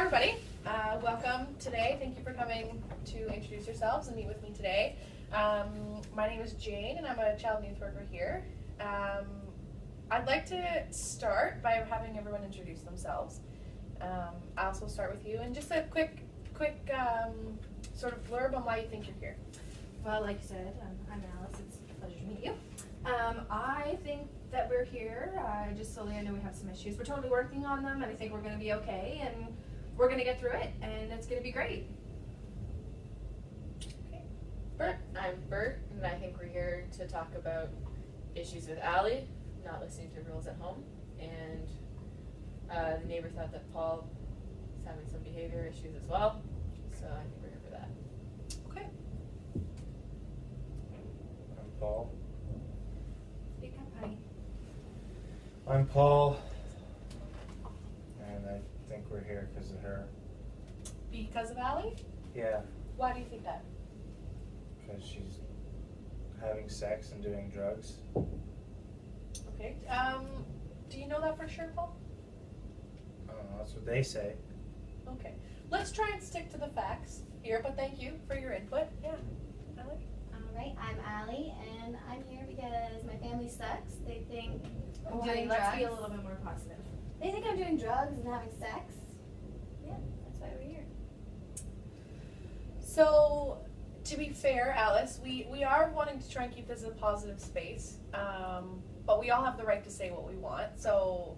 everybody. Welcome today. Thank you for coming to introduce yourselves and meet with me today. My name is Jane and I'm a child and youth worker here. I'd like to start by having everyone introduce themselves. I'll also start with you and just a quick sort of blurb on why you think you're here. Well, like you said, I'm Alice. It's a pleasure to meet you. I think that we're here just solely I know we have some issues. We're totally working on them, and I think we're going to be okay, and we're going to get through it, and it's going to be great. Okay. Bert. I'm Bert, and I think we're here to talk about issues with Allie, not listening to rules at home, and the neighbor thought that Paul is having some behavior issues as well, so I think we're here for that. Okay. I'm Paul. Speak up, honey. I'm Paul, and I think we're here because of her. Because of Allie? Yeah, Why do you think that? because she's having sex and doing drugs. Okay. Do you know that for sure, Paul? I don't know, that's what they say. Okay. Let's try and stick to the facts here, but thank you for your input. Yeah. Allie? Alright, I'm Allie, and I'm here because my family sucks. They think I'm Honey, doing let's drugs. be a little bit more positive. They think I'm doing drugs and having sex. Yeah, that's why we're here. So, to be fair, Alice, we are wanting to try and keep this a positive space, but we all have the right to say what we want. So,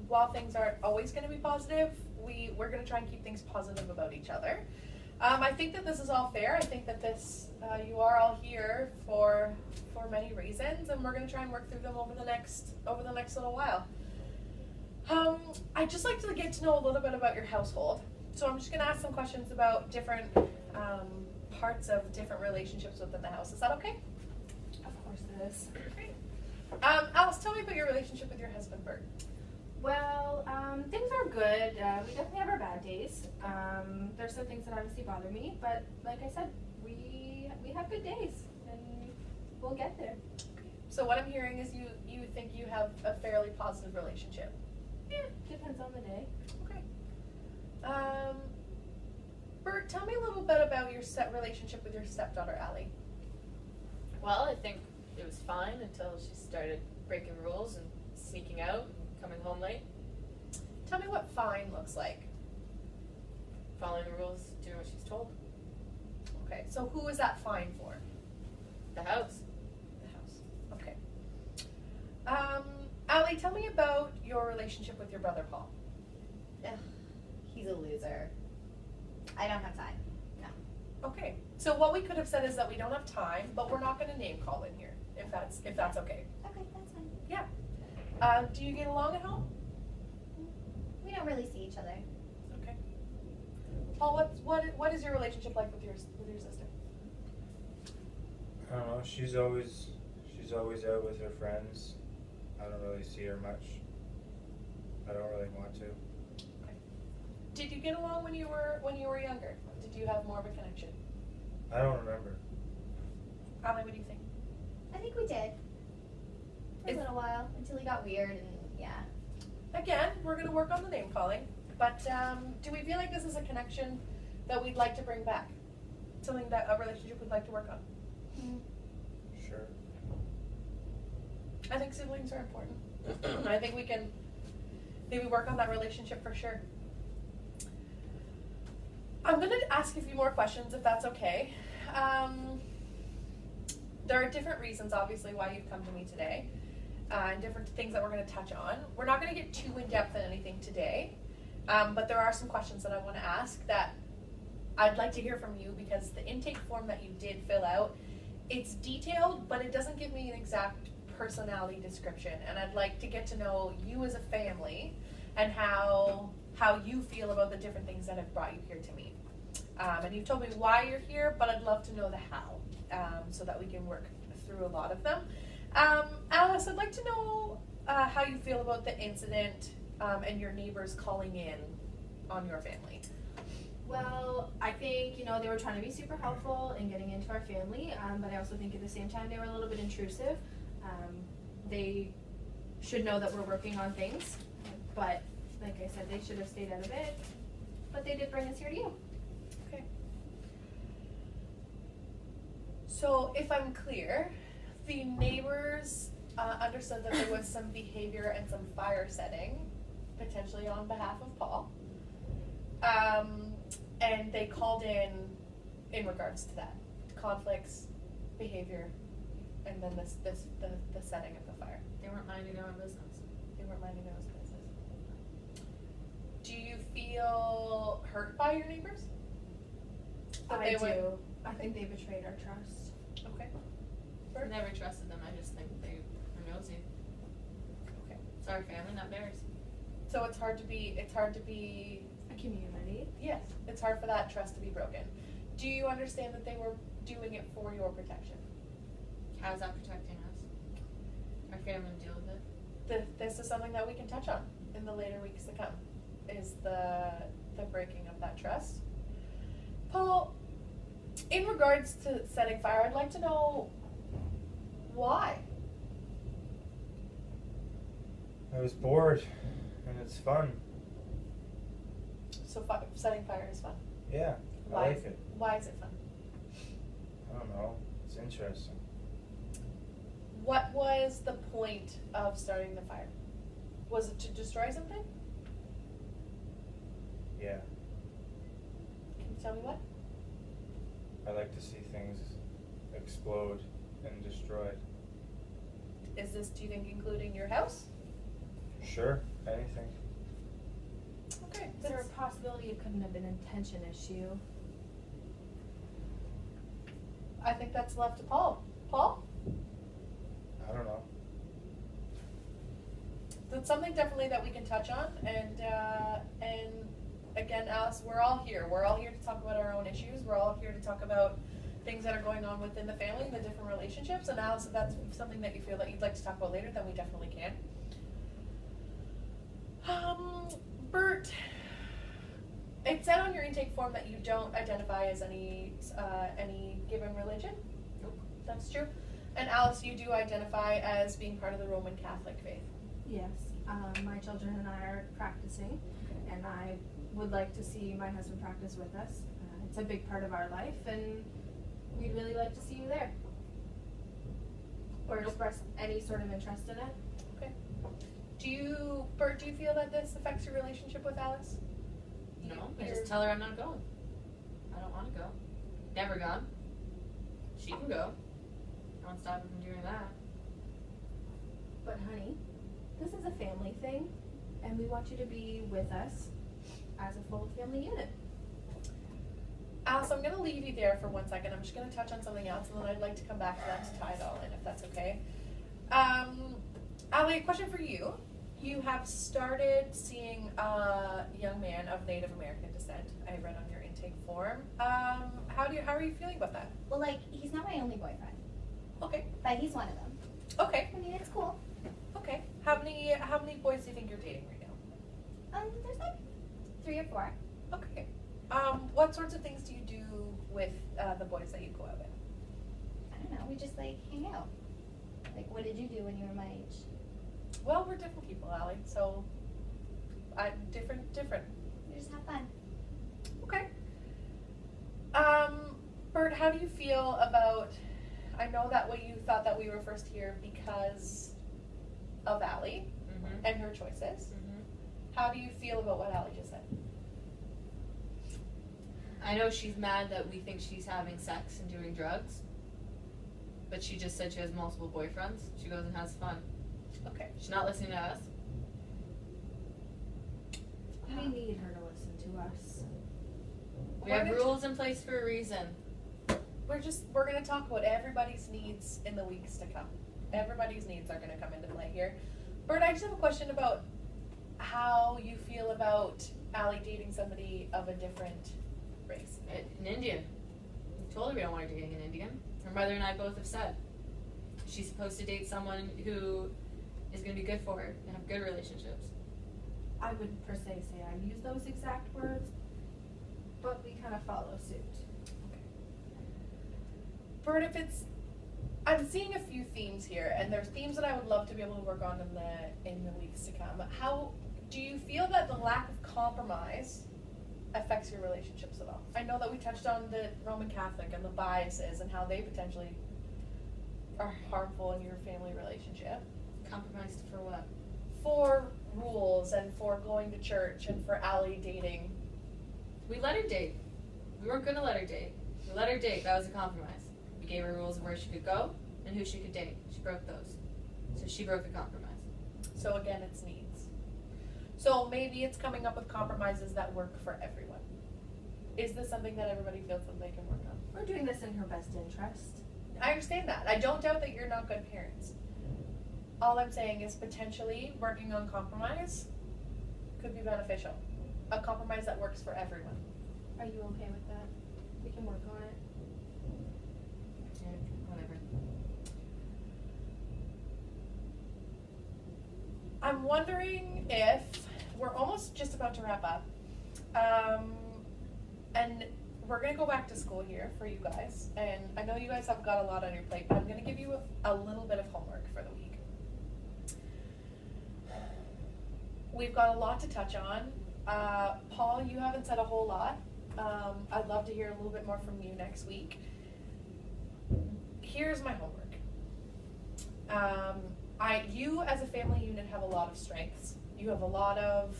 while things aren't always going to be positive, we're going to try and keep things positive about each other. I think that this is all fair. I think that you are all here for many reasons, and we're going to try and work through them over the next little while. I'd just like to get to know a little bit about your household. So I'm just going to ask some questions about different parts of different relationships within the house. Is that okay? Of course it is. Great. Alice, tell me about your relationship with your husband, Bert. Well, things are good. We definitely have our bad days. There's some things that obviously bother me, but like I said, we have good days, and we'll get there. So what I'm hearing is you think you have a fairly positive relationship. Yeah, depends on the day. Okay. Bert, tell me a little bit about your relationship with your stepdaughter, Allie. Well, I think it was fine until she started breaking rules and sneaking out and coming home late, Tell me what fine looks like. following the rules, doing what she's told. Okay, so who is that fine for? The house. The house. Okay. Allie, tell me about your relationship with your brother, Paul. Ugh, he's a loser. I don't have time. No. Okay, so what we could have said is that we don't have time, but we're not going to name call in here, if that's okay. Okay, that's fine. Do you get along at home? We don't really see each other. Okay. Paul, what is your relationship like with your sister? I don't know, she's always out with her friends. I don't really see her much. I don't really want to. Did you get along when you were younger? Did you have more of a connection? I don't remember. Allie, what do you think? I think we did. For a Is- little while, until he got weird and yeah. Again, we're going to work on the name calling, but do we feel like this is a connection that we'd like to bring back? Something that a relationship we'd like to work on? Sure. I think siblings are important. I think we can maybe work on that relationship for sure. I'm going to ask a few more questions if that's okay. There are different reasons, obviously, why you've come to me today, and different things that we're going to touch on. We're not going to get too in-depth in anything today, but there are some questions that I want to ask that I'd like to hear from you, because the intake form that you did fill out, it's detailed, but it doesn't give me an exact personality description, and I'd like to get to know you as a family and how you feel about the different things that have brought you here to me. And you've told me why you're here, but I'd love to know the how, so that we can work through a lot of them. Alice, I'd like to know how you feel about the incident and your neighbors calling in on your family. Well, I think, they were trying to be super helpful in getting into our family, but I also think at the same time they were a little bit intrusive. They should know that we're working on things, but like I said, they should have stayed out of it. but they did bring us here to you. Okay. So if I'm clear, the neighbors understood that there was some behavior and some fire setting, potentially on behalf of Paul. And they called in regards to that. Conflicts, behavior, and then the setting of the fire. They weren't minding their own business. They weren't minding their own business. Do you feel hurt by your neighbors? That I they would- do. I think they betrayed our trust. Okay. I never trusted them. I just think they were nosy. Okay. Sorry, family, not bears. So it's hard to be A community. yes, it's hard for that trust to be broken. Do you understand that they were doing it for your protection? How's that protecting us? Our family will deal with it. This is something that we can touch on in the later weeks to come, is the breaking of that trust. Paul, in regards to setting fire, I'd like to know why. I was bored, and it's fun. So setting fire is fun. Yeah, Why I like is it. Why is it fun? I don't know. It's interesting. What was the point of starting the fire? Was it to destroy something? Yeah, Can you tell me what? I like to see things explode and destroyed. Is this, do you think, including your house? Sure, anything. Okay. Is there a possibility it couldn't have been an intention issue? I think that's left to Paul. Paul? I don't know. That's something definitely that we can touch on, and again, Alice, we're all here. We're all here to talk about our own issues. We're all here to talk about things that are going on within the family, the different relationships. And Alice, if that's something that you feel that you'd like to talk about later, then we definitely can. Bert, it said on your intake form that you don't identify as any given religion. Nope. That's true. And Alice, you do identify as being part of the Roman Catholic faith. Yes. My children and I are practicing, and I would like to see my husband practice with us. It's a big part of our life, and we'd really like to see you there. Or express any sort of interest in it. Okay. Bert, do you feel that this affects your relationship with Alice? No, I You're- just tell her I'm not going. I don't want to go. Never gone. She can go. I won't stop her from doing that. But honey, this is a family thing, and we want you to be with us as a full family unit. Alice, I'm going to leave you there for 1 second. I'm just going to touch on something else, and then I'd like to come back to that to tie it all in, if that's okay. Ali, a question for you. You have started seeing a young man of Native American descent. I read on your intake form. How are you feeling about that? Well, like, he's not my only boyfriend, Okay. but he's one of them. Okay. I mean, it's cool. Okay. How many boys do you think you're dating right now? There's like 3 or 4. Okay. What sorts of things do you do with the boys that you go out with? I don't know, we just like hang out. Like, what did you do when you were my age? Well, we're different people, Allie. So, different. We just have fun. Okay. Bert, how do you feel about? I know that you thought that we were first here because of Allie Mm-hmm. and her choices. Mm-hmm. How do you feel about what Allie just said? I know she's mad that we think she's having sex and doing drugs, but she just said she has multiple boyfriends. She goes and has fun. Okay. She's not listening to us. We need her to listen to us. We have rules in place for a reason. We're gonna talk about everybody's needs in the weeks to come. Everybody's needs are gonna come into play here. Bert, I just have a question about how you feel about Allie dating somebody of a different race. An Indian. We told her we don't want her dating an Indian. Her mother and I both have said she's supposed to date someone who is going to be good for her and have good relationships. I wouldn't per se say I use those exact words, but we kind of follow suit. Bert, I'm seeing a few themes here, and there's themes that I would love to be able to work on in the weeks to come. How do you feel that the lack of compromise affects your relationships at all. I know that we touched on the Roman Catholic and the biases and how they potentially are harmful in your family relationship. Compromised for what? For rules and for going to church and for Allie dating. We let her date. We weren't gonna let her date. We let her date. That was a compromise. We gave her rules of where she could go and who she could date. She broke those. So she broke the compromise. So again, it's needs. So maybe it's coming up with compromises that work for everyone. Is this something that everybody feels that they can work on? We're doing this in her best interest. I understand that. I don't doubt that you're not good parents. All I'm saying is potentially working on compromise could be beneficial. A compromise that works for everyone. Are you okay with that? We can work on it. Yeah, whatever. I'm wondering if we're almost just about to wrap up. And we're going to go back to school here for you guys. And I know you guys have got a lot on your plate, but I'm going to give you a little bit of homework for the week. We've got a lot to touch on. Paul, you haven't said a whole lot. I'd love to hear a little bit more from you next week. Here's my homework. You as a family unit have a lot of strengths. You have a lot of,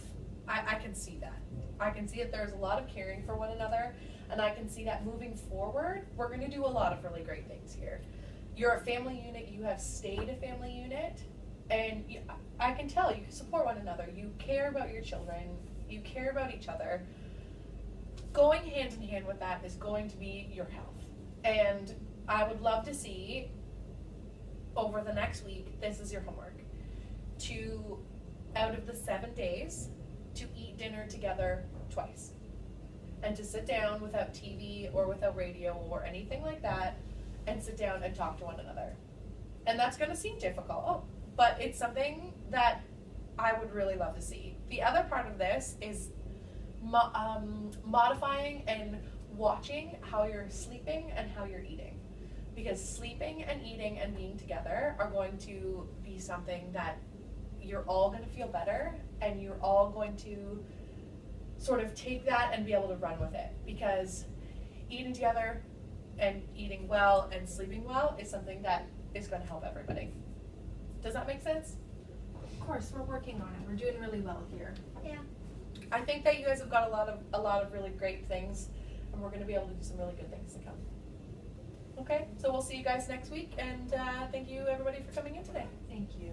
I can see that. I can see that there's a lot of caring for one another, and I can see that moving forward, we're going to do a lot of really great things here. You're a family unit, you have stayed a family unit, and I can tell you support one another. You care about your children, you care about each other. Going hand in hand with that is going to be your health. And I would love to see over the next week, this is your homework, to, out of the 7 days, to eat dinner together twice. And to sit down without TV or without radio or anything like that, and sit down and talk to one another. And that's gonna seem difficult, but it's something that I would really love to see. The other part of this is modifying and watching how you're sleeping and how you're eating. Because sleeping and eating and being together are going to be something that you're all going to feel better, and you're all going to sort of take that and be able to run with it. Because eating together and eating well and sleeping well is something that is going to help everybody. Does that make sense? Of course, we're working on it. We're doing really well here. Yeah. I think that you guys have got a lot of really great things, and we're going to be able to do some really good things to come. Okay, so we'll see you guys next week, and thank you everybody for coming in today. Thank you.